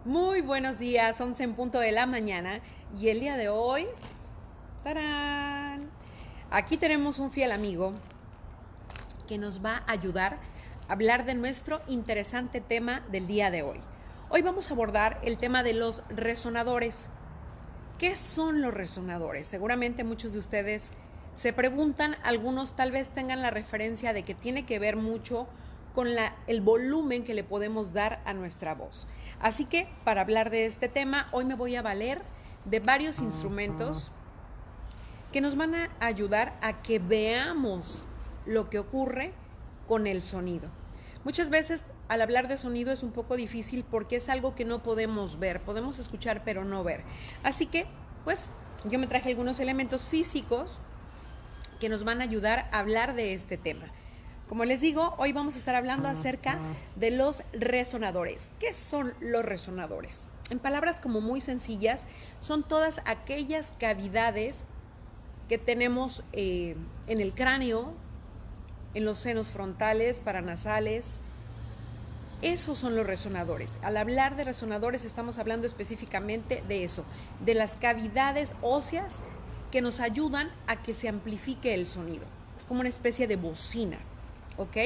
Muy buenos días, 11 en punto de la mañana y el día de hoy, ¡tarán! Aquí tenemos un fiel amigo que nos va a ayudar a hablar de nuestro interesante tema del día de hoy. Hoy vamos a abordar el tema de los resonadores. ¿Qué son los resonadores? Seguramente muchos de ustedes se preguntan, algunos tal vez tengan la referencia de que tiene que ver mucho con el volumen que le podemos dar a nuestra voz. Así que para hablar de este tema, hoy me voy a valer de varios instrumentos que nos van a ayudar a que veamos lo que ocurre con el sonido. Muchas veces al hablar de sonido es un poco difícil porque es algo que no podemos ver, podemos escuchar pero no ver. Así que, pues, yo me traje algunos elementos físicos que nos van a ayudar a hablar de este tema. Como les digo, hoy vamos a estar hablando acerca de los resonadores. ¿Qué son los resonadores? En palabras como muy sencillas, son todas aquellas cavidades que tenemos en el cráneo, en los senos frontales, paranasales. Esos son los resonadores. Al hablar de resonadores estamos hablando específicamente de eso, de las cavidades óseas que nos ayudan a que se amplifique el sonido. Es como una especie de bocina. ¿Ok?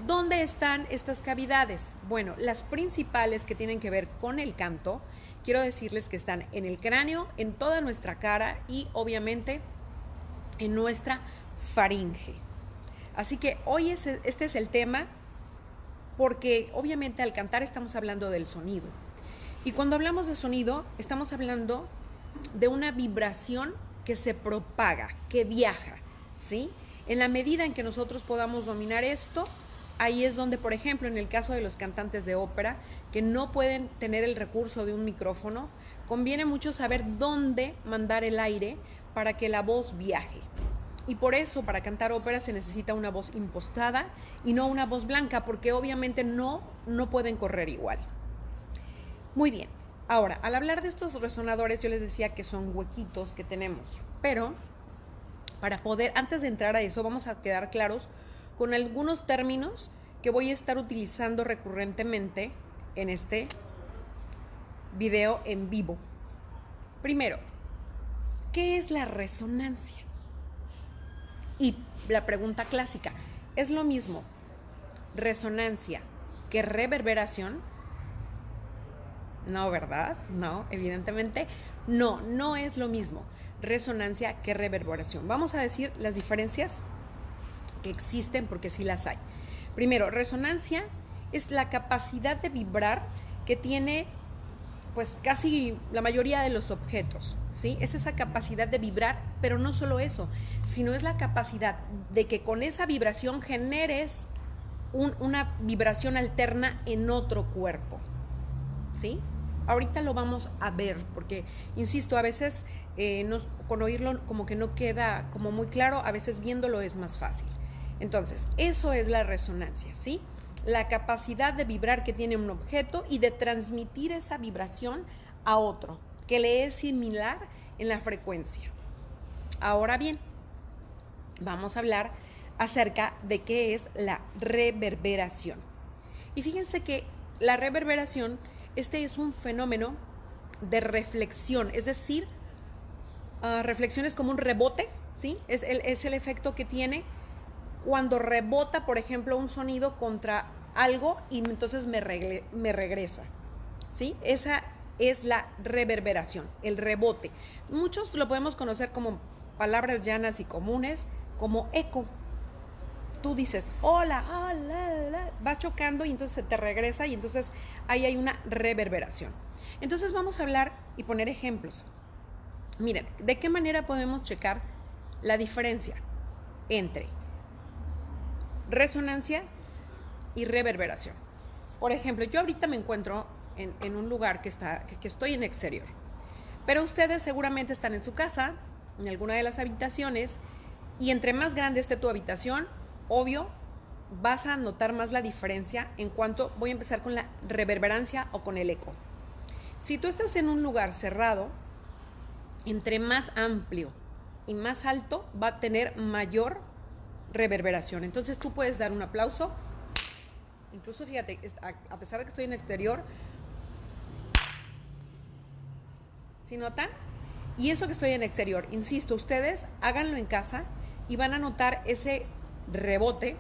¿Dónde están estas cavidades? Bueno, las principales que tienen que ver con el canto, quiero decirles que están en el cráneo, en toda nuestra cara y obviamente en nuestra faringe. Así que hoy este es el tema porque obviamente al cantar estamos hablando del sonido. Y cuando hablamos de sonido, estamos hablando de una vibración que se propaga, que viaja, ¿sí? En la medida en que nosotros podamos dominar esto, ahí es donde, por ejemplo, en el caso de los cantantes de ópera, que no pueden tener el recurso de un micrófono, conviene mucho saber dónde mandar el aire para que la voz viaje. Y por eso, para cantar ópera se necesita una voz impostada y no una voz blanca, porque obviamente no pueden correr igual. Muy bien. Ahora, al hablar de estos resonadores, yo les decía que son huequitos que tenemos, pero para poder, antes de entrar a eso, vamos a quedar claros con algunos términos que voy a estar utilizando recurrentemente en este video en vivo. Primero, ¿qué es la resonancia? Y la pregunta clásica, ¿es lo mismo resonancia que reverberación? No, ¿verdad? No, evidentemente no es lo mismo resonancia que reverberación. Vamos a decir las diferencias que existen porque sí las hay. Primero, resonancia es la capacidad de vibrar que tiene pues casi la mayoría de los objetos, ¿sí? Es esa capacidad de vibrar, pero no solo eso, sino es la capacidad de que con esa vibración generes una vibración alterna en otro cuerpo, ¿sí? Ahorita lo vamos a ver, porque, insisto, a veces con oírlo como que no queda como muy claro, a veces viéndolo es más fácil. Entonces, eso es la resonancia, ¿sí? La capacidad de vibrar que tiene un objeto y de transmitir esa vibración a otro, que le es similar en la frecuencia. Ahora bien, vamos a hablar acerca de qué es la reverberación. Y fíjense que la reverberación, este es un fenómeno de reflexión, es decir, reflexión es como un rebote, ¿sí? Es el efecto que tiene cuando rebota, por ejemplo, un sonido contra algo y entonces me regresa, ¿sí? Esa es la reverberación, el rebote. Muchos lo podemos conocer como palabras llanas y comunes, como eco. Tú dices, hola, hola, va chocando y entonces se te regresa y entonces ahí hay una reverberación. Entonces vamos a hablar y poner ejemplos. Miren, ¿de qué manera podemos checar la diferencia entre resonancia y reverberación? Por ejemplo, yo ahorita me encuentro en un lugar que estoy en exterior, pero ustedes seguramente están en su casa, en alguna de las habitaciones, y entre más grande esté tu habitación, obvio, vas a notar más la diferencia en cuanto, voy a empezar con la reverberancia o con el eco. Si tú estás en un lugar cerrado, entre más amplio y más alto va a tener mayor reverberación. Entonces tú puedes dar un aplauso, incluso fíjate, a pesar de que estoy en exterior, ¿Sí notan? Y eso que estoy en exterior, insisto, ustedes háganlo en casa y van a notar ese rebote,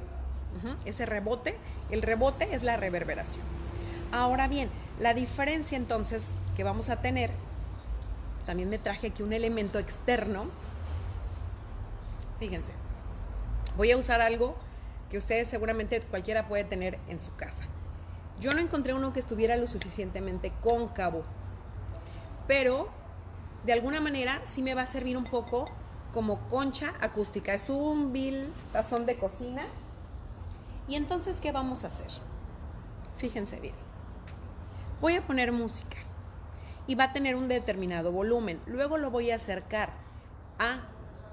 ese rebote. El rebote es la reverberación. Ahora bien, la diferencia entonces que vamos a tener, también me traje aquí un elemento externo. Fíjense, voy a usar algo que ustedes seguramente cualquiera puede tener en su casa. Yo no encontré uno que estuviera lo suficientemente cóncavo, pero de alguna manera sí me va a servir un poco como concha acústica. Es un vil tazón de cocina. Y entonces, ¿qué vamos a hacer? Fíjense bien. Voy a poner música y va a tener un determinado volumen. Luego lo voy a acercar a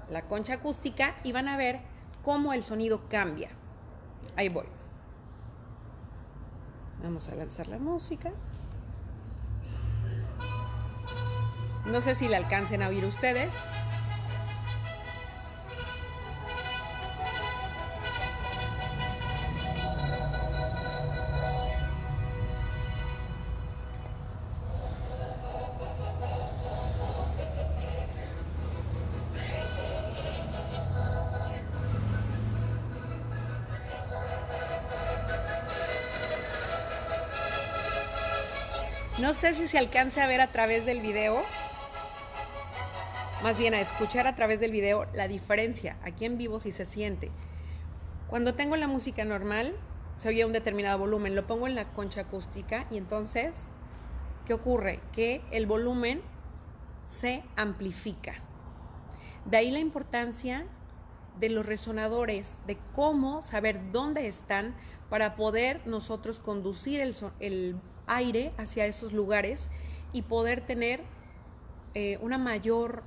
la concha acústica y van a ver cómo el sonido cambia. Ahí voy. Vamos a lanzar la música. No sé si la alcancen a oír ustedes. No sé si se alcance a ver a través del video, más bien a escuchar a través del video la diferencia. Aquí en vivo sí se siente. Cuando tengo la música normal, se oye un determinado volumen, lo pongo en la concha acústica y entonces, ¿qué ocurre? Que el volumen se amplifica. De ahí la importancia de los resonadores, de cómo saber dónde están para poder nosotros conducir el aire hacia esos lugares y poder tener una mayor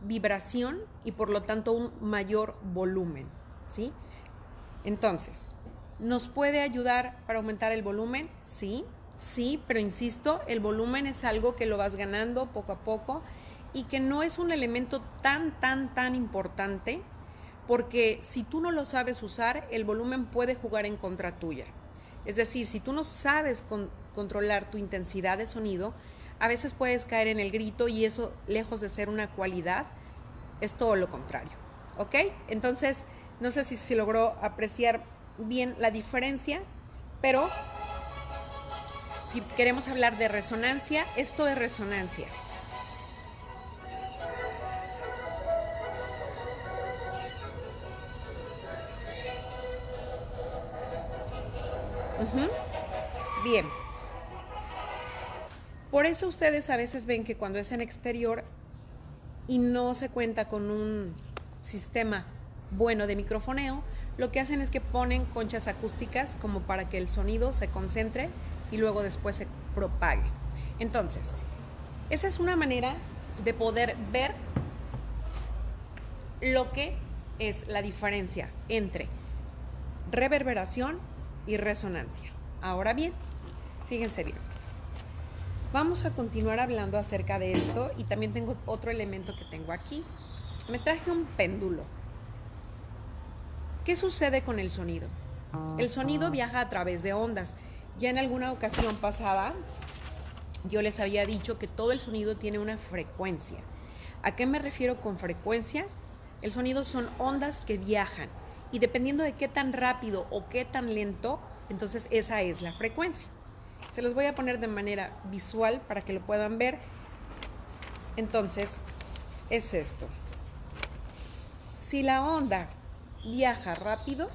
vibración y por lo tanto un mayor volumen, ¿sí? Entonces, ¿nos puede ayudar para aumentar el volumen? Sí, pero insisto, el volumen es algo que lo vas ganando poco a poco y que no es un elemento tan importante, porque si tú no lo sabes usar, el volumen puede jugar en contra tuya. Es decir, si tú no sabes controlar tu intensidad de sonido, a veces puedes caer en el grito y eso, lejos de ser una cualidad, es todo lo contrario, ¿ok? Entonces, no sé si se logró apreciar bien la diferencia, pero si queremos hablar de resonancia, esto es resonancia. Bien. Por eso ustedes a veces ven que cuando es en exterior y no se cuenta con un sistema bueno de microfoneo, lo que hacen es que ponen conchas acústicas como para que el sonido se concentre y luego después se propague. Entonces, esa es una manera de poder ver lo que es la diferencia entre reverberación y resonancia. Ahora bien, fíjense bien. Vamos a continuar hablando acerca de esto y también tengo otro elemento que tengo aquí. Me traje un péndulo. ¿Qué sucede con el sonido? El sonido viaja a través de ondas. Ya en alguna ocasión pasada yo les había dicho que todo el sonido tiene una frecuencia. ¿A qué me refiero con frecuencia? El sonido son ondas que viajan y dependiendo de qué tan rápido o qué tan lento, entonces esa es la frecuencia. Se los voy a poner de manera visual para que lo puedan ver. Entonces, es esto. Si la onda viaja rápido,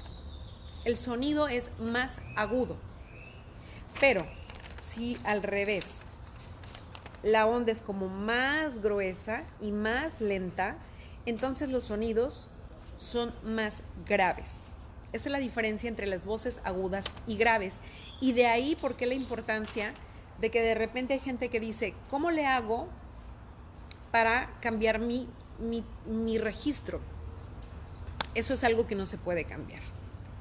el sonido es más agudo. Pero si al revés, la onda es como más gruesa y más lenta, entonces los sonidos son más graves. Esa es la diferencia entre las voces agudas y graves. Y de ahí por qué la importancia de que de repente hay gente que dice, ¿cómo le hago para cambiar mi registro? Eso es algo que no se puede cambiar.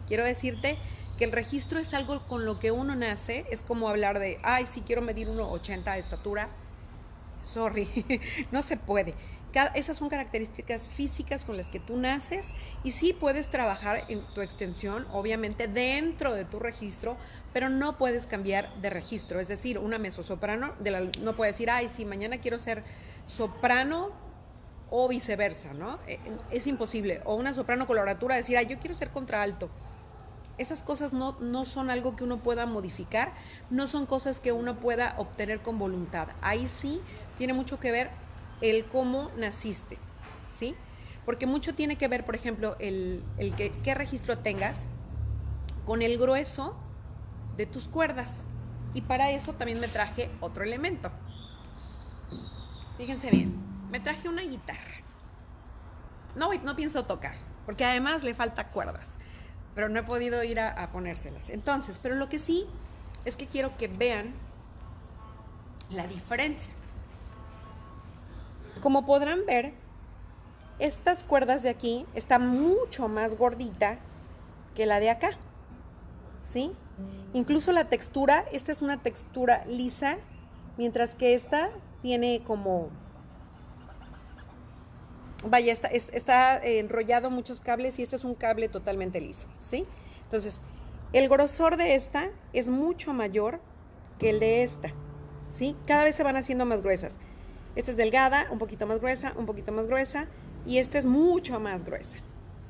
Quiero decirte que el registro es algo con lo que uno nace. Es como hablar de, ay, sí quiero medir 1,80 de estatura. Sorry, no se puede. Esas son características físicas con las que tú naces y sí puedes trabajar en tu extensión, obviamente dentro de tu registro, pero no puedes cambiar de registro. Es decir, una mezzosoprano no puede decir, ay, sí, mañana quiero ser soprano o viceversa, ¿no? Es imposible. O una soprano coloratura decir, yo quiero ser contralto. Esas cosas no son algo que uno pueda modificar, no son cosas que uno pueda obtener con voluntad. Ahí sí tiene mucho que ver el cómo naciste, ¿sí? Porque mucho tiene que ver, por ejemplo, qué registro tengas con el grueso de tus cuerdas. Y para eso también me traje otro elemento. Fíjense bien, me traje una guitarra. No pienso tocar, porque además le falta cuerdas, pero no he podido ir a ponérselas. Entonces, pero lo que sí es que quiero que vean la diferencia. Como podrán ver, estas cuerdas de aquí están mucho más gordita que la de acá, ¿sí? Incluso la textura, esta es una textura lisa, mientras que esta tiene como... Vaya, está enrollado muchos cables y este es un cable totalmente liso, ¿sí? Entonces, el grosor de esta es mucho mayor que el de esta, ¿sí? Cada vez se van haciendo más gruesas. Esta es delgada, un poquito más gruesa, y esta es mucho más gruesa.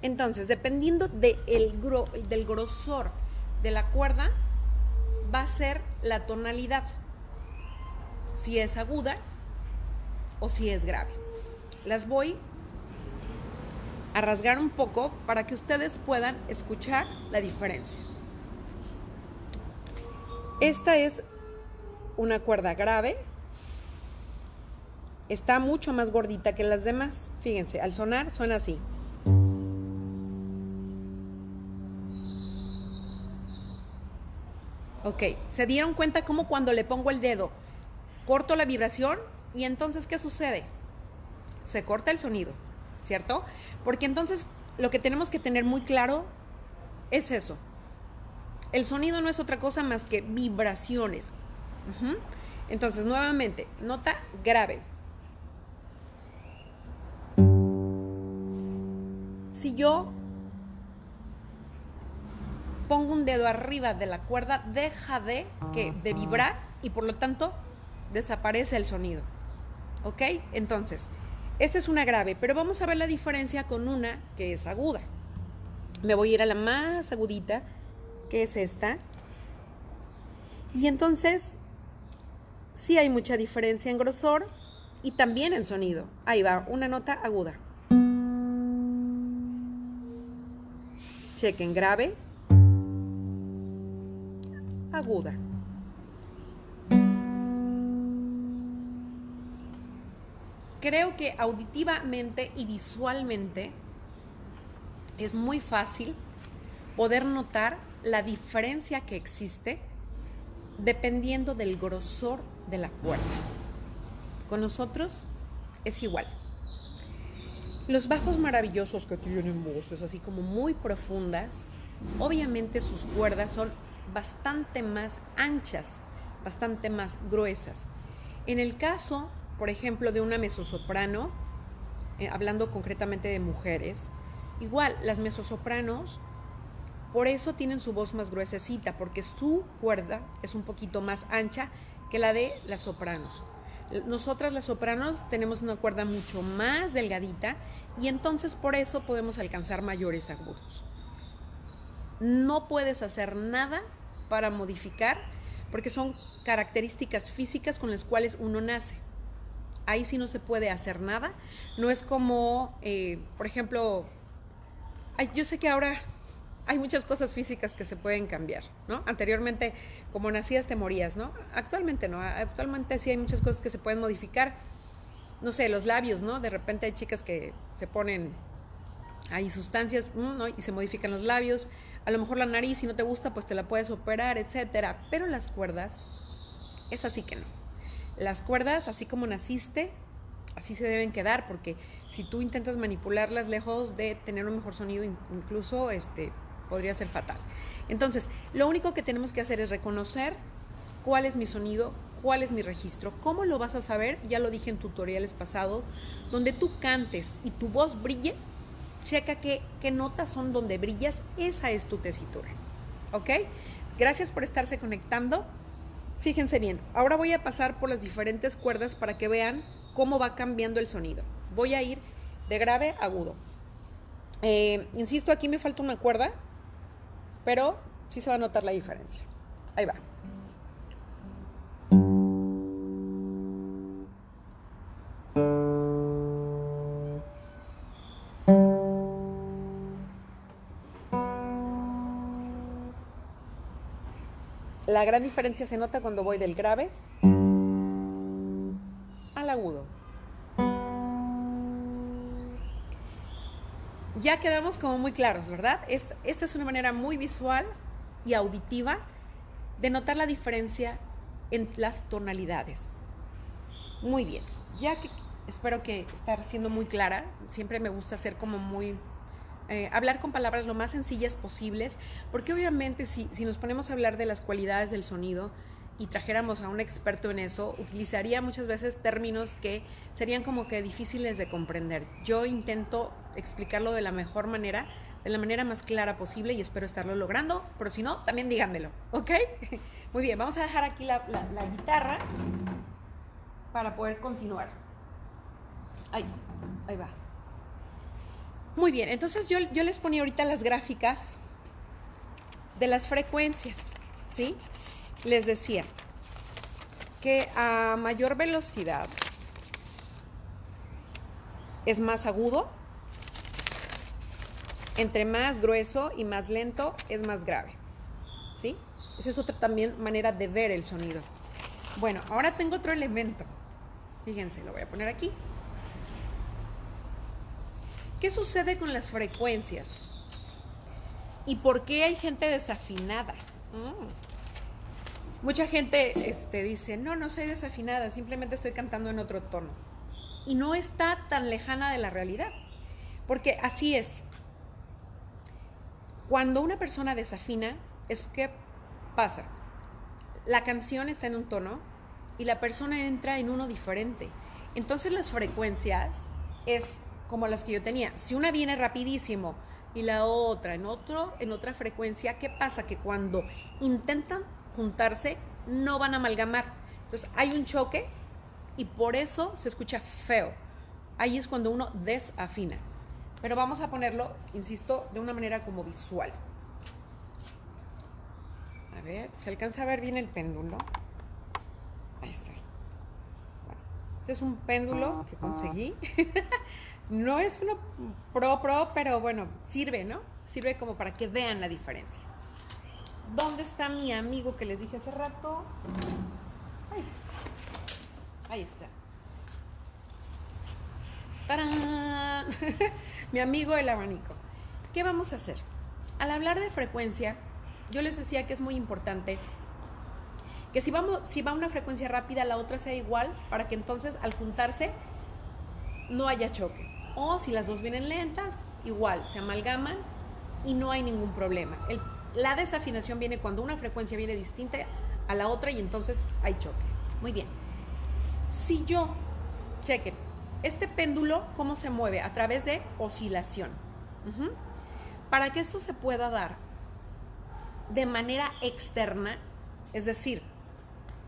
Entonces, dependiendo del grosor de la cuerda, va a ser la tonalidad, si es aguda o si es grave. Las voy a rasgar un poco para que ustedes puedan escuchar la diferencia. Esta es una cuerda grave. Está mucho más gordita que las demás. Fíjense, al sonar suena así. Ok, ¿se dieron cuenta cómo cuando le pongo el dedo corto la vibración? Y entonces, ¿qué sucede? Se corta el sonido, ¿cierto? Porque entonces lo que tenemos que tener muy claro es eso. El sonido no es otra cosa más que vibraciones. Entonces, nuevamente, nota grave. Si yo pongo un dedo arriba de la cuerda, deja de vibrar y por lo tanto desaparece el sonido. ¿Ok? Entonces, esta es una grave, pero vamos a ver la diferencia con una que es aguda. Me voy a ir a la más agudita, que es esta. Y entonces, sí hay mucha diferencia en grosor y también en sonido. Ahí va, una nota aguda. Chequen, grave, aguda. Creo que auditivamente y visualmente es muy fácil poder notar la diferencia que existe dependiendo del grosor de la cuerda. Con nosotros es igual. Los bajos maravillosos que tienen voces así como muy profundas, obviamente sus cuerdas son bastante más anchas, bastante más gruesas. En el caso, por ejemplo, de una mezzosoprano, hablando concretamente de mujeres, igual las mezzosopranos, por eso tienen su voz más gruesecita, porque su cuerda es un poquito más ancha que la de las sopranos. Nosotras las sopranos tenemos una cuerda mucho más delgadita y entonces por eso podemos alcanzar mayores agudos. No puedes hacer nada para modificar porque son características físicas con las cuales uno nace. Ahí sí no se puede hacer nada. No es como, por ejemplo, yo sé que ahora hay muchas cosas físicas que se pueden cambiar, ¿no? Anteriormente, como nacías, te morías, ¿no? Actualmente no. Actualmente sí hay muchas cosas que se pueden modificar. No sé, los labios, ¿no? De repente hay chicas que se ponen ahí sustancias, ¿no? Y se modifican los labios. A lo mejor la nariz, si no te gusta, pues te la puedes operar, etcétera. Pero las cuerdas, es así que no. Las cuerdas, así como naciste, así se deben quedar, porque si tú intentas manipularlas lejos de tener un mejor sonido, incluso podría ser fatal. Entonces, lo único que tenemos que hacer es reconocer cuál es mi sonido, cuál es mi registro. ¿Cómo lo vas a saber? Ya lo dije en tutoriales pasados. Donde tú cantes y tu voz brille, checa qué notas son donde brillas. Esa es tu tesitura. ¿Ok? Gracias por estarse conectando. Fíjense bien, ahora voy a pasar por las diferentes cuerdas para que vean cómo va cambiando el sonido. Voy a ir de grave a agudo. Insisto, aquí me falta una cuerda, pero sí se va a notar la diferencia. Ahí va. La gran diferencia se nota cuando voy del grave al agudo. Ya quedamos como muy claros, ¿verdad? Esta es una manera muy visual y auditiva de notar la diferencia en las tonalidades. Muy bien, ya que espero que estar siendo muy clara, siempre me gusta ser como muy... hablar con palabras lo más sencillas posibles, porque obviamente si nos ponemos a hablar de las cualidades del sonido y trajéramos a un experto en eso, utilizaría muchas veces términos que serían como que difíciles de comprender. Yo intento explicarlo de la mejor manera, de la manera más clara posible, y espero estarlo logrando, pero si no, también díganmelo, ¿ok? Muy bien, vamos a dejar aquí la guitarra para poder continuar. Ahí va. Muy bien, entonces yo les ponía ahorita las gráficas de las frecuencias, ¿sí? Les decía que a mayor velocidad es más agudo, entre más grueso y más lento es más grave, ¿sí? Esa es otra también manera de ver el sonido. Bueno, ahora tengo otro elemento. Fíjense, lo voy a poner aquí. ¿Qué sucede con las frecuencias? ¿Y por qué hay gente desafinada? Mucha gente dice, no soy desafinada, simplemente estoy cantando en otro tono. Y no está tan lejana de la realidad, porque así es. Cuando una persona desafina, ¿qué pasa? La canción está en un tono y la persona entra en uno diferente. Entonces las frecuencias es como las que yo tenía. Si una viene rapidísimo y la otra en otra frecuencia, ¿qué pasa? Que cuando intentan juntarse no van a amalgamar. Entonces hay un choque y por eso se escucha feo. Ahí es cuando uno desafina. Pero vamos a ponerlo, insisto, de una manera como visual. A ver, ¿se alcanza a ver bien el péndulo? Ahí está. Bueno, este es un péndulo que conseguí. No es uno pro, pero bueno, sirve, ¿no? Sirve como para que vean la diferencia. ¿Dónde está mi amigo que les dije hace rato? Ahí está. ¡Tarán! Mi amigo el abanico. ¿Qué vamos a hacer? Al hablar de frecuencia, yo les decía que es muy importante que si va una frecuencia rápida, la otra sea igual, para que entonces al juntarse no haya choque. O si las dos vienen lentas, igual, se amalgaman y no hay ningún problema. La desafinación viene cuando una frecuencia viene distinta a la otra y entonces hay choque. Muy bien. Si yo, chequen, este péndulo, ¿cómo se mueve? A través de oscilación. Para que esto se pueda dar de manera externa, es decir,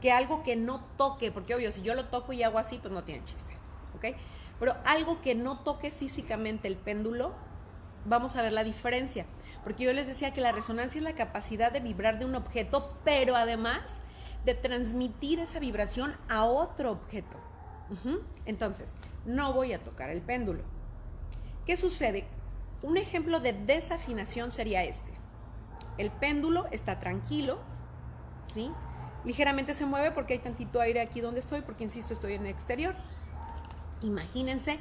que algo que no toque, porque obvio, si yo lo toco y hago así, pues no tiene chiste, ¿ok? Pero algo que no toque físicamente el péndulo, vamos a ver la diferencia. Porque yo les decía que la resonancia es la capacidad de vibrar de un objeto, pero además de transmitir esa vibración a otro objeto. Entonces, no voy a tocar el péndulo. ¿Qué sucede? Un ejemplo de desafinación sería este. El péndulo está tranquilo, ¿sí? Ligeramente se mueve porque hay tantito aire aquí donde estoy, porque insisto, estoy en el exterior. Imagínense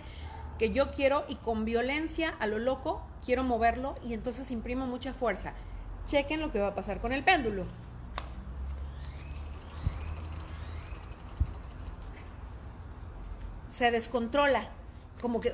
que yo quiero, y con violencia a lo loco, quiero moverlo y entonces imprimo mucha fuerza. Chequen lo que va a pasar con el péndulo. Se descontrola, como que,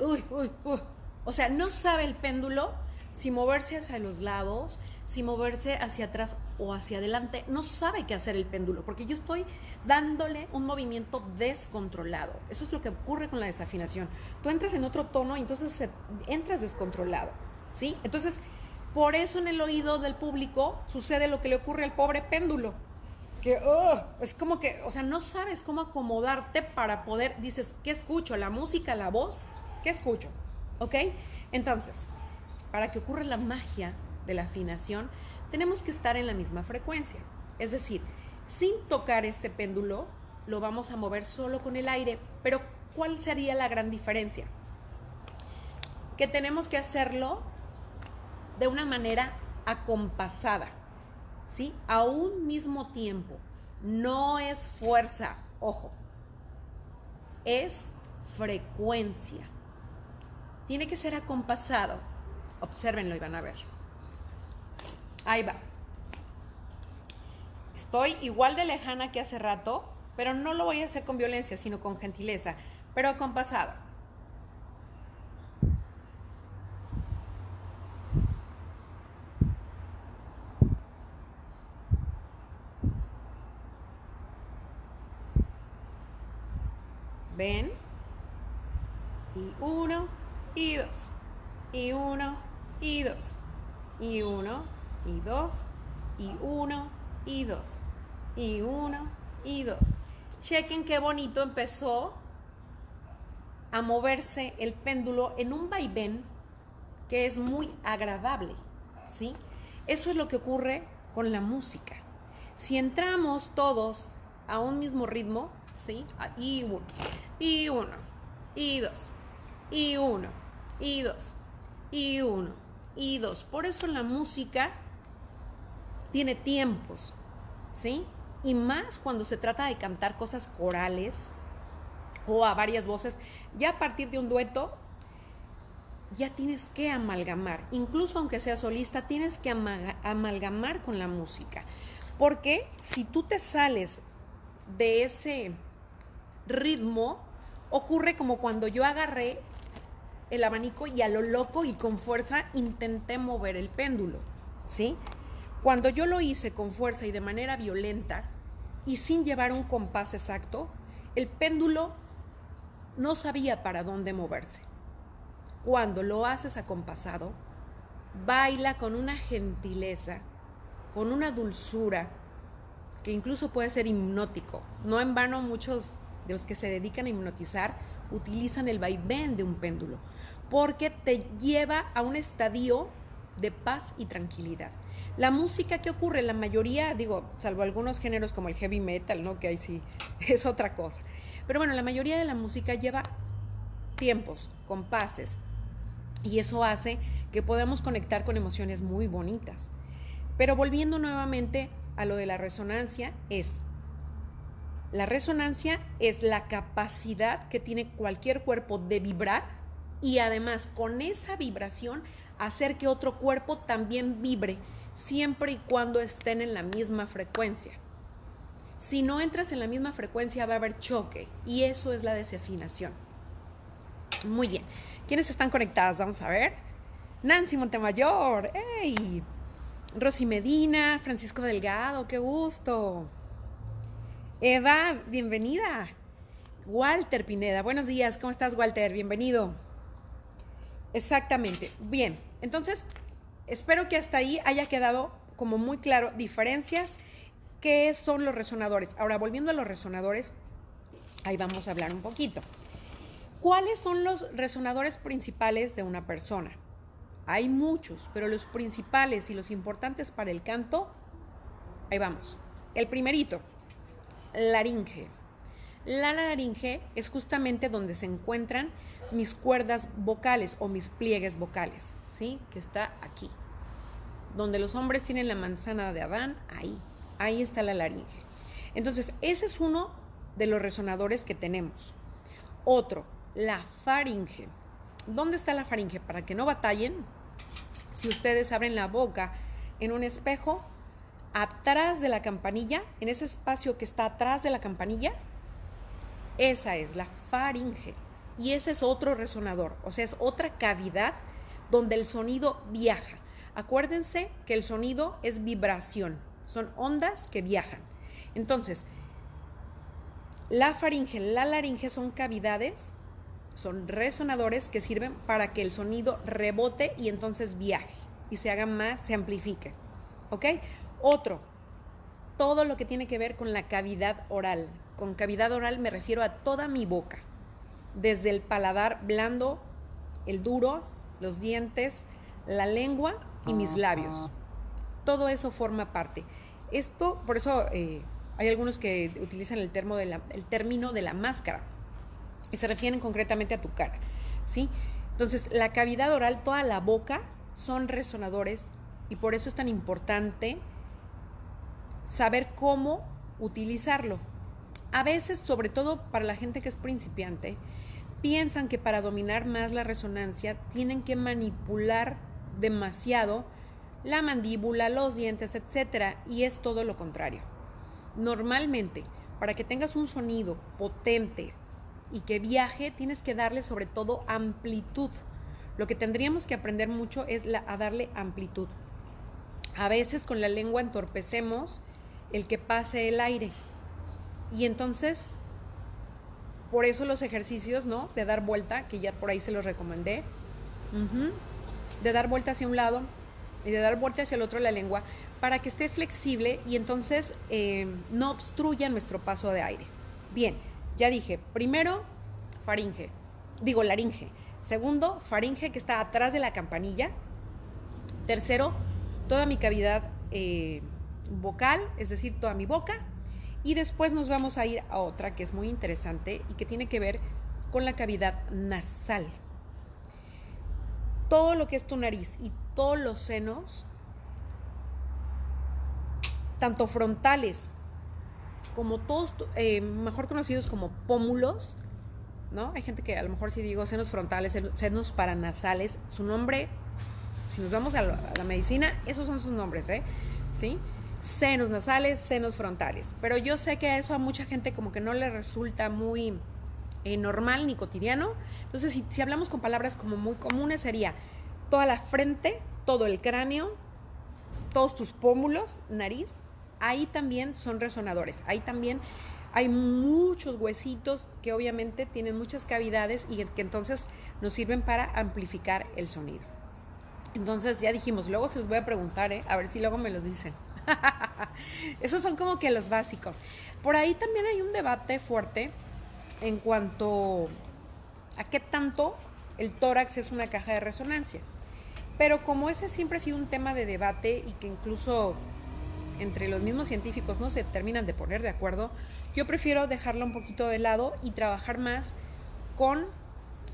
o sea, no sabe el péndulo si moverse hacia los lados, si moverse hacia atrás o hacia adelante. No sabe qué hacer el péndulo, porque yo estoy dándole un movimiento descontrolado. Eso es lo que ocurre con la desafinación. Tú entras en otro tono y entonces entras descontrolado, ¿sí? Entonces, por eso en el oído del público sucede lo que le ocurre al pobre péndulo. que es como que, o sea, no sabes cómo acomodarte para poder, dices, ¿qué escucho? ¿La música, la voz? ¿Qué escucho? ¿Ok? Entonces, para que ocurra la magia de la afinación, tenemos que estar en la misma frecuencia. Es decir, sin tocar este péndulo, lo vamos a mover solo con el aire, pero ¿cuál sería la gran diferencia? Que tenemos que hacerlo de una manera acompasada, ¿sí? A un mismo tiempo. No es fuerza, ojo, es frecuencia. Tiene que ser acompasado. Obsérvenlo y van a ver. Ahí va. Estoy igual de lejana que hace rato, pero no lo voy a hacer con violencia, sino con gentileza, pero acompasado. ¿Ven? Y uno, y dos. Y uno, y dos. Y uno, y dos. Y uno, y dos. Y uno, y dos. Chequen qué bonito empezó a moverse el péndulo en un vaivén que es muy agradable, ¿sí? Eso es lo que ocurre con la música. Si entramos todos a un mismo ritmo, ¿sí? Y uno, y uno, y dos, y uno, y dos, y uno, y dos. Por eso la música tiene tiempos, ¿sí? Y más cuando se trata de cantar cosas corales o a varias voces, ya a partir de un dueto, ya tienes que amalgamar. Incluso aunque seas solista, tienes que amalgamar con la música. Porque si tú te sales de ese ritmo, ocurre como cuando yo agarré el abanico y a lo loco y con fuerza intenté mover el péndulo, ¿sí? Cuando yo lo hice con fuerza y de manera violenta y sin llevar un compás exacto, el péndulo no sabía para dónde moverse. Cuando lo haces acompasado, baila con una gentileza, con una dulzura, que incluso puede ser hipnótico. No en vano muchos de los que se dedican a hipnotizar utilizan el vaivén de un péndulo, porque te lleva a un estadio de paz y tranquilidad. La música, ¿qué ocurre? La mayoría, digo, salvo algunos géneros como el heavy metal, ¿no? Que ahí sí es otra cosa. Pero bueno, la mayoría de la música lleva tiempos, compases, y eso hace que podamos conectar con emociones muy bonitas. Pero volviendo nuevamente a lo de la resonancia, la resonancia es la capacidad que tiene cualquier cuerpo de vibrar y además con esa vibración hacer que otro cuerpo también vibre, siempre y cuando estén en la misma frecuencia. Si no entras en la misma frecuencia va a haber choque y eso es la desafinación. Muy bien. ¿Quiénes están conectadas? Vamos a ver. Nancy Montemayor. ¡Hey! Rosy Medina, Francisco Delgado, qué gusto. Eva, bienvenida. Walter Pineda, buenos días. ¿Cómo estás, Walter? Bienvenido. Exactamente. Bien, entonces espero que hasta ahí haya quedado como muy claro diferencias. ¿Qué son los resonadores? Ahora, volviendo a los resonadores, ahí vamos a hablar un poquito. ¿Cuáles son los resonadores principales de una persona? Hay muchos, pero los principales y los importantes para el canto, ahí vamos. El primerito, laringe. La laringe es justamente donde se encuentran mis cuerdas vocales o mis pliegues vocales, ¿sí? Que está aquí. Donde los hombres tienen la manzana de Adán, ahí está la laringe. Entonces, ese es uno de los resonadores que tenemos. Otro, la faringe. ¿Dónde está la faringe? Para que no batallen, si ustedes abren la boca en un espejo, atrás de la campanilla, en ese espacio que está atrás de la campanilla, esa es la faringe. Y ese es otro resonador, o sea, es otra cavidad donde el sonido viaja. Acuérdense que el sonido es vibración, son ondas que viajan. Entonces, la faringe, la laringe son cavidades, son resonadores que sirven para que el sonido rebote y entonces viaje y se haga más, se amplifique. ¿Ok? Otro, todo lo que tiene que ver con la cavidad oral. Con cavidad oral me refiero a toda mi boca, desde el paladar blando, el duro, los dientes, la lengua y mis labios. Todo eso forma parte. Esto, por eso hay algunos que utilizan el término de la máscara y se refieren concretamente a tu cara, ¿sí? Entonces, la cavidad oral, toda la boca, son resonadores y por eso es tan importante saber cómo utilizarlo. A veces, sobre todo para la gente que es principiante, piensan que para dominar más la resonancia tienen que manipular demasiado la mandíbula, los dientes, etc. Y es todo lo contrario. Normalmente, para que tengas un sonido potente y que viaje, tienes que darle sobre todo amplitud. Lo que tendríamos que aprender mucho es a darle amplitud. A veces con la lengua entorpecemos el que pase el aire. Y entonces, por eso los ejercicios, ¿no? De dar vuelta, que ya por ahí se los recomendé. De dar vuelta hacia un lado y de dar vuelta hacia el otro la lengua para que esté flexible y entonces no obstruya nuestro paso de aire. Bien, ya dije, primero, laringe. Segundo, faringe, que está atrás de la campanilla. Tercero, toda mi cavidad vocal, es decir, toda mi boca. Y después nos vamos a ir a otra que es muy interesante y que tiene que ver con la cavidad nasal. Todo lo que es tu nariz y todos los senos, tanto frontales como todos, mejor conocidos como pómulos, ¿no? Hay gente que a lo mejor si digo senos frontales, senos paranasales, su nombre, si nos vamos a la medicina, esos son sus nombres, ¿sí? Senos nasales, senos frontales. Pero yo sé que eso a mucha gente como que no le resulta muy normal ni cotidiano. Entonces, si hablamos con palabras como muy comunes, sería toda la frente, todo el cráneo, todos tus pómulos, nariz. Ahí también son resonadores. Ahí también hay muchos huesitos que obviamente tienen muchas cavidades y que entonces nos sirven para amplificar el sonido. Entonces, ya dijimos, luego se los voy a preguntar, a ver si luego me los dicen. Esos son como que los básicos. Por ahí también hay un debate fuerte en cuanto a qué tanto el tórax es una caja de resonancia. Pero como ese siempre ha sido un tema de debate y que incluso entre los mismos científicos no se terminan de poner de acuerdo, yo prefiero dejarlo un poquito de lado y trabajar más con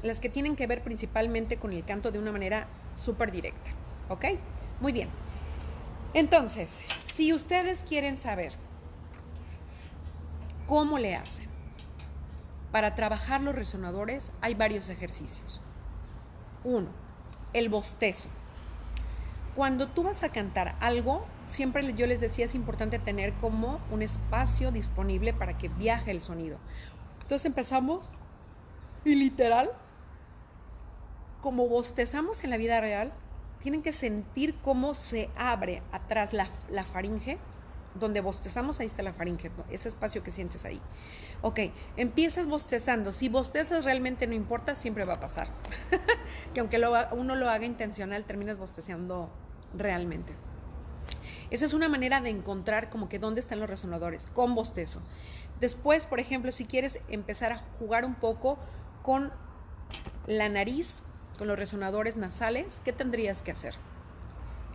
las que tienen que ver principalmente con el canto de una manera súper directa. ¿Ok? Muy bien. Entonces, si ustedes quieren saber cómo le hacen para trabajar los resonadores, hay varios ejercicios. 1, el bostezo. Cuando tú vas a cantar algo, siempre yo les decía, es importante tener como un espacio disponible para que viaje el sonido. Entonces empezamos y literal, como bostezamos en la vida real, tienen que sentir cómo se abre atrás la faringe, donde bostezamos, ahí está la faringe, ¿no? Ese espacio que sientes ahí. Ok, empiezas bostezando. Si bostezas realmente no importa, siempre va a pasar. Que aunque uno lo haga intencional, terminas bostezando realmente. Esa es una manera de encontrar como que dónde están los resonadores, con bostezo. Después, por ejemplo, si quieres empezar a jugar un poco con la nariz, con los resonadores nasales, ¿qué tendrías que hacer?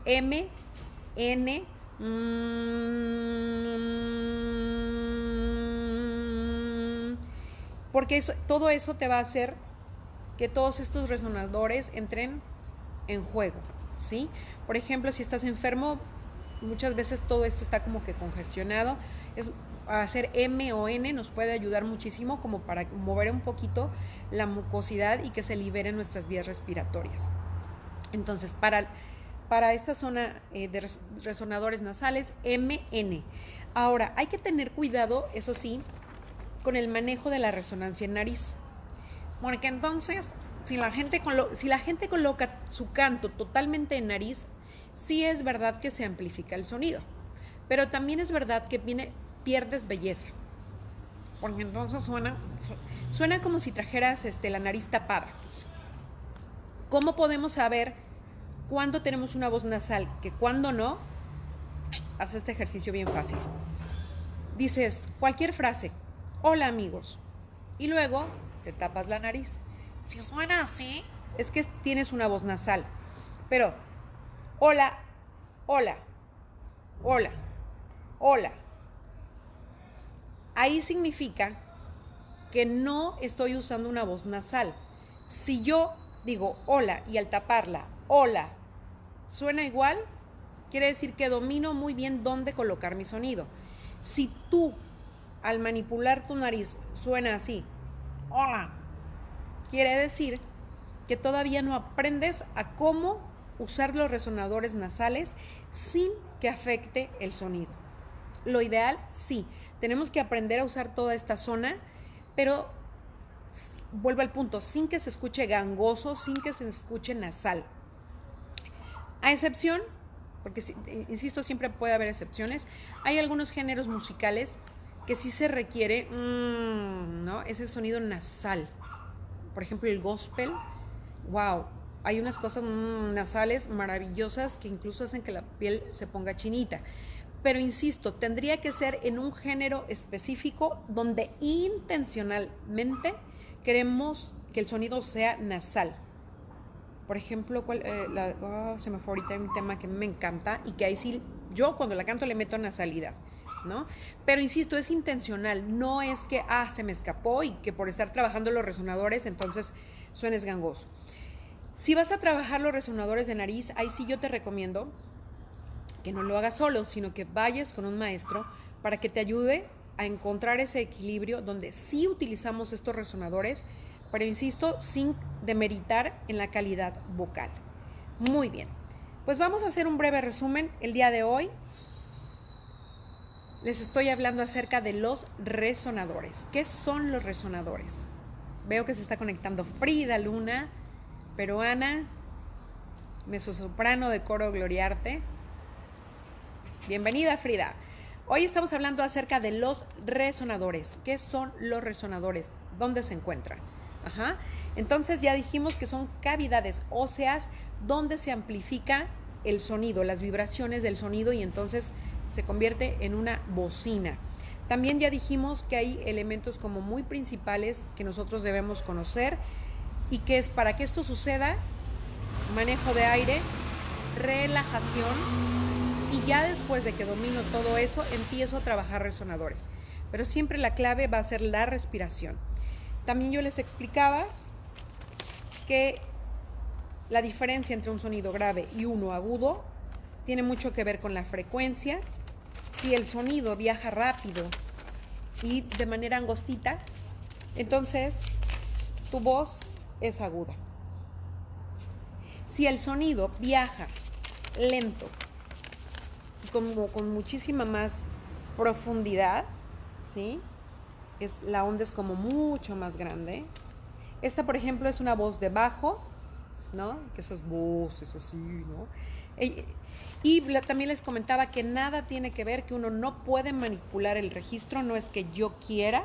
M, N, porque todo eso te va a hacer que todos estos resonadores entren en juego, ¿sí? Por ejemplo, si estás enfermo, muchas veces todo esto está como que congestionado. Hacer M o N nos puede ayudar muchísimo como para mover un poquito la mucosidad y que se liberen nuestras vías respiratorias. Entonces, para esta zona de resonadores nasales, MN. Ahora, hay que tener cuidado, eso sí, con el manejo de la resonancia en nariz. Porque entonces, si la gente coloca su canto totalmente en nariz, sí es verdad que se amplifica el sonido. Pero también es verdad que pierdes belleza. Porque entonces suena como si trajeras la nariz tapada. ¿Cómo podemos saber cuándo tenemos una voz nasal? Que cuándo no. Haz este ejercicio bien fácil. dices cualquier frase, hola amigos, y luego te tapas la nariz. Si suena así, es que tienes una voz nasal. Pero, hola, hola, hola, hola. Ahí significa que no estoy usando una voz nasal. Si yo digo hola y al taparla, hola, suena igual, quiere decir que domino muy bien dónde colocar mi sonido. Si tú, al manipular tu nariz, suena así, hola, quiere decir que todavía no aprendes a cómo usar los resonadores nasales sin que afecte el sonido. Lo ideal, sí, tenemos que aprender a usar toda esta zona, pero vuelvo al punto, sin que se escuche gangoso, sin que se escuche nasal. A excepción, porque insisto, siempre puede haber excepciones, hay algunos géneros musicales que sí se requiere ¿no? ese sonido nasal. Por ejemplo, el gospel, wow, hay unas cosas nasales maravillosas que incluso hacen que la piel se ponga chinita. Pero insisto, tendría que ser en un género específico donde intencionalmente queremos que el sonido sea nasal. Por ejemplo, se me fue ahorita un tema que me encanta y que ahí sí, yo cuando la canto le meto nasalidad, ¿no? Pero insisto, es intencional, no es que, se me escapó y que por estar trabajando los resonadores entonces suenes gangoso. Si vas a trabajar los resonadores de nariz, ahí sí yo te recomiendo que no lo hagas solo, sino que vayas con un maestro para que te ayude a encontrar ese equilibrio donde sí utilizamos estos resonadores, pero insisto, sin demeritar en la calidad vocal. Muy bien, pues vamos a hacer un breve resumen. El día de hoy les estoy hablando acerca de los resonadores. ¿Qué son los resonadores? Veo que se está conectando Frida Luna, peruana, mezzosoprano de coro Gloriarte. Bienvenida, Frida. Hoy estamos hablando acerca de los resonadores. ¿Qué son los resonadores? ¿Dónde se encuentran? Entonces ya dijimos que son cavidades óseas donde se amplifica el sonido, las vibraciones del sonido, y entonces se convierte en una bocina. También ya dijimos que hay elementos como muy principales que nosotros debemos conocer y que es para que esto suceda: manejo de aire, relajación, y ya después de que domino todo eso, empiezo a trabajar resonadores. Pero siempre la clave va a ser la respiración. También yo les explicaba que la diferencia entre un sonido grave y uno agudo tiene mucho que ver con la frecuencia. Si el sonido viaja rápido y de manera angostita, entonces tu voz es aguda. Si el sonido viaja lento, como con muchísima más profundidad, ¿sí? La onda es como mucho más grande. Esta, por ejemplo, es una voz de bajo, ¿no? Que esas voces así, ¿no? Y también les comentaba que nada tiene que ver, que uno no puede manipular el registro, no es que yo quiera,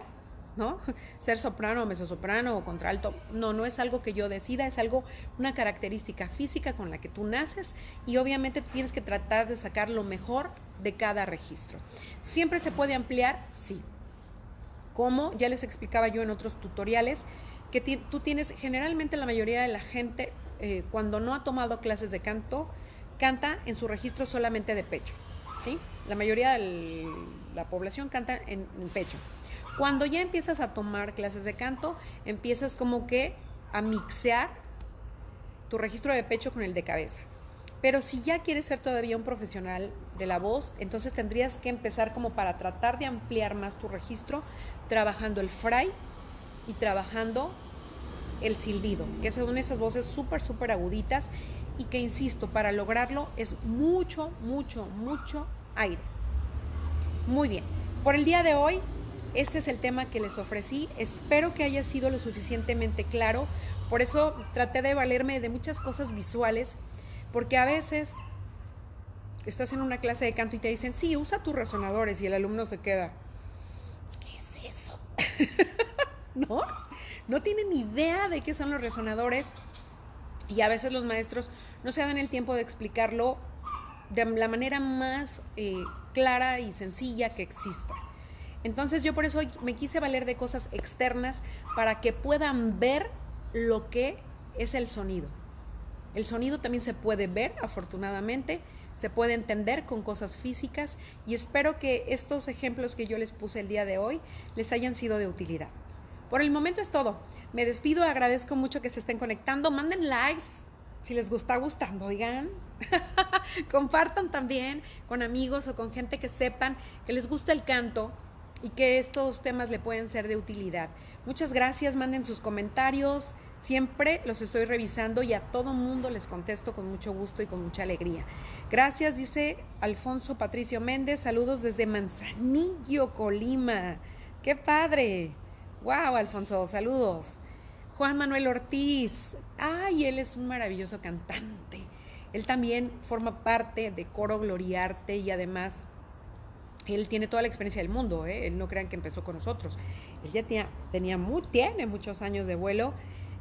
¿no? Ser soprano o mezzosoprano o contralto, no es algo que yo decida, es una característica física con la que tú naces, y obviamente tienes que tratar de sacar lo mejor de cada registro. ¿Siempre se puede ampliar? Sí. Como ya les explicaba yo en otros tutoriales, que tú tienes, generalmente la mayoría de la gente, cuando no ha tomado clases de canto, canta en su registro solamente de pecho, ¿sí? La mayoría de la población canta en pecho. Cuando ya empiezas a tomar clases de canto, empiezas como que a mixear tu registro de pecho con el de cabeza. Pero si ya quieres ser todavía un profesional de la voz, entonces tendrías que empezar como para tratar de ampliar más tu registro, trabajando el fry y trabajando el silbido, que son esas voces súper aguditas, y que, insisto, para lograrlo es mucho aire. Muy bien, por el día de hoy, este es el tema que les ofrecí. Espero que haya sido lo suficientemente claro. Por eso traté de valerme de muchas cosas visuales, porque a veces estás en una clase de canto y te dicen, sí, usa tus resonadores, y el alumno se queda, ¿qué es eso? No tienen ni idea de qué son los resonadores, y a veces los maestros no se dan el tiempo de explicarlo de la manera más clara y sencilla que exista. Entonces yo por eso me quise valer de cosas externas para que puedan ver lo que es el sonido. El sonido también se puede ver, afortunadamente, se puede entender con cosas físicas y espero que estos ejemplos que yo les puse el día de hoy les hayan sido de utilidad. Por el momento es todo. Me despido, agradezco mucho que se estén conectando. Manden likes si les está gustando, oigan. Compartan también con amigos o con gente que sepan que les gusta el canto y que estos temas le pueden ser de utilidad. Muchas gracias, manden sus comentarios. Siempre los estoy revisando y a todo mundo les contesto con mucho gusto y con mucha alegría. Gracias, dice Alfonso Patricio Méndez. Saludos desde Manzanillo, Colima. ¡Qué padre! ¡Wow, Alfonso! Saludos. Juan Manuel Ortiz. ¡Ay, él es un maravilloso cantante! Él también forma parte de Coro Gloriarte y además él tiene toda la experiencia del mundo, ¿eh? Él no crean que empezó con nosotros. Él ya tiene muchos años de vuelo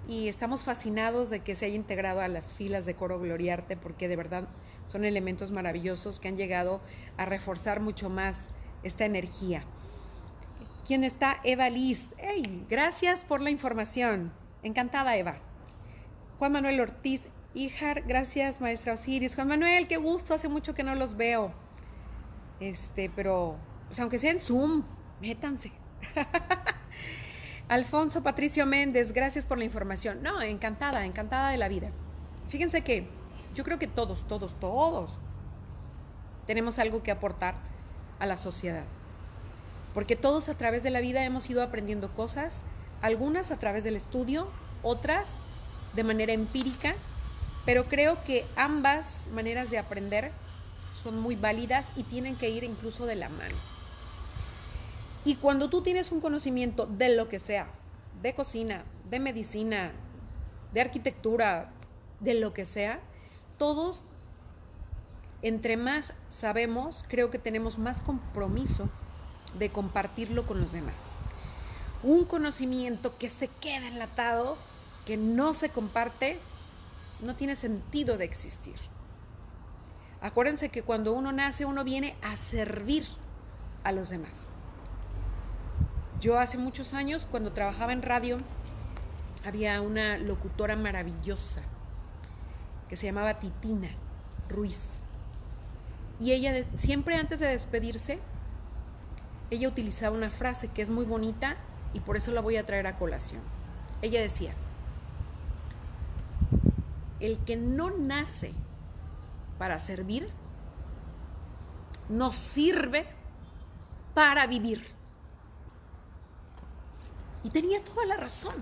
y estamos fascinados de que se haya integrado a las filas de Coro Gloriarte porque de verdad son elementos maravillosos que han llegado a reforzar mucho más esta energía. ¿Quién está? Eva Liz. ¡Hey! Gracias por la información. Encantada, Eva. Juan Manuel Ortiz Ijar, gracias, maestra Osiris. Juan Manuel, qué gusto, hace mucho que no los veo. Pero, pues aunque sea en Zoom, métanse. Alfonso Patricio Méndez, gracias por la información. No, encantada de la vida. Fíjense que yo creo que todos tenemos algo que aportar a la sociedad. Porque todos a través de la vida hemos ido aprendiendo cosas, algunas a través del estudio, otras de manera empírica, pero creo que ambas maneras de aprender son muy válidas y tienen que ir incluso de la mano. Y cuando tú tienes un conocimiento de lo que sea, de cocina, de medicina, de arquitectura, de lo que sea, todos, entre más sabemos, creo que tenemos más compromiso de compartirlo con los demás. Un conocimiento que se queda enlatado, que no se comparte, no tiene sentido de existir. Acuérdense que cuando uno nace, uno viene a servir a los demás. Yo hace muchos años, cuando trabajaba en radio, había una locutora maravillosa que se llamaba Titina Ruiz. Y ella, siempre antes de despedirse, ella utilizaba una frase que es muy bonita y por eso la voy a traer a colación. Ella decía: el que no nace para servir, no sirve para vivir. Y tenía toda la razón.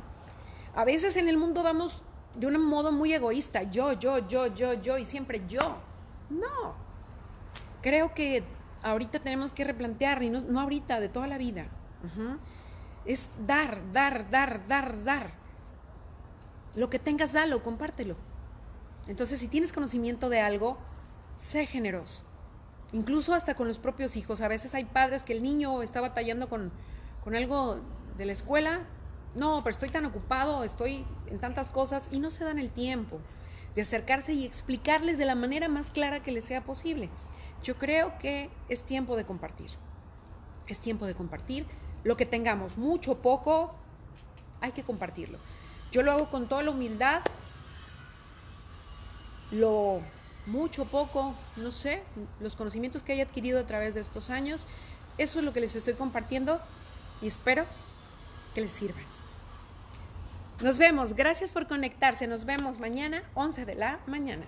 A veces en el mundo vamos de un modo muy egoísta. Yo, y siempre yo. No. Creo que ahorita tenemos que replantear, y no ahorita, de toda la vida. Es dar. Lo que tengas, dalo, compártelo. Entonces, si tienes conocimiento de algo, sé generoso. Incluso hasta con los propios hijos. A veces hay padres que el niño está batallando con algo de la escuela. No, pero estoy tan ocupado, estoy en tantas cosas, y no se dan el tiempo de acercarse y explicarles de la manera más clara que les sea posible. Yo creo que es tiempo de compartir. Es tiempo de compartir. Lo que tengamos, mucho o poco, hay que compartirlo. Yo lo hago con toda la humildad. Lo mucho o poco, no sé, los conocimientos que haya adquirido a través de estos años, eso es lo que les estoy compartiendo y espero que les sirvan. Nos vemos, gracias por conectarse, nos vemos mañana, 11 de la mañana.